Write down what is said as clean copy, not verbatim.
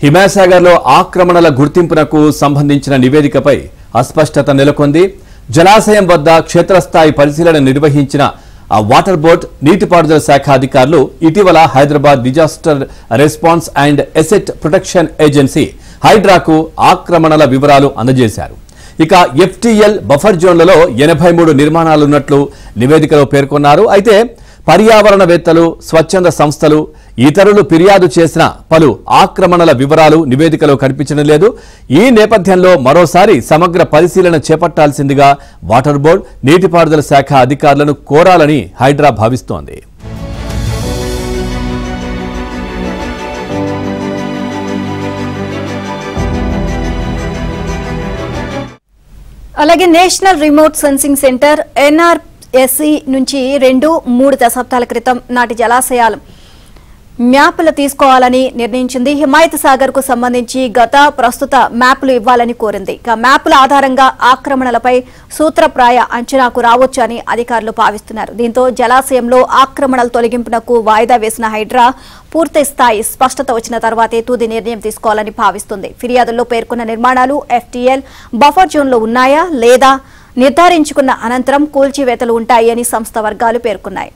హిమాసాగర్లో ఆక్రమణల గుర్తింపునకు సంబంధించిన నివేదికపై అస్పష్టత నెలకొంది. జలాశయం వద్ద క్షేత్రస్థాయి పరిశీలన నిర్వహించిన వాటర్ బోర్డ్ నీటిపారుదల శాఖ అధికారులు ఇటీవల Hyderabad disaster response and asset protection agency హైడ్రాకు ఆక్రమణల వివరాలు అందజేశారు. ఇక ఎఫ్టీఎల్ బఫర్ జోన్లలో 83 నిర్మాణాలున్నట్లు నివేదికలో పేర్కొన్నారు. అయితే పర్యావరణవేత్తలు, స్వచ్ఛంద సంస్థలు, ఇతరులు ఫిర్యాదు చేసిన పలు ఆక్రమణల వివరాలు నివేదికలో కనిపించడం లేదు. ఈ నేపథ్యంలో మరోసారి సమగ్ర పరిశీలన చేపట్టాల్సిందిగా వాటర్ బోర్డు, నీటిపారుదల శాఖ అధికారులను కోరాలని హైడ్రా భావిస్తోంది. అలాగే national remote sensing centre NRSE నుంచి 2-3 దశాబ్దాల క్రితం నాటి జలాశయాలు మ్యాపులు తీసుకోవాలని నిర్ణయించింది. హిమాయత్ సాగర్ కు సంబంధించి ప్రస్తుత మ్యాపులు ఇవ్వాలని కోరింది. ఇక మ్యాపుల ఆధారంగా ఆక్రమణలపై సూత్రప్రాయ అంచనాకు రావచ్చు అని అధికారులు భావిస్తున్నారు. దీంతో జలాశయంలో ఆక్రమణల తొలగింపునకు వాయిదా వేసిన హైడ్రా పూర్తి స్థాయి స్పష్టత వచ్చిన తర్వాతే తుది నిర్ణయం తీసుకోవాలని భావిస్తుంది. ఫిర్యాదుల్లో పేర్కొన్న నిర్మాణాలు FTL బఫర్ జోన్లో ఉన్నాయా లేదా నిర్ధారించుకున్న అనంతరం కూల్చివేతలు ఉంటాయి అని సంస్థ వర్గాలు పేర్కొన్నాయి.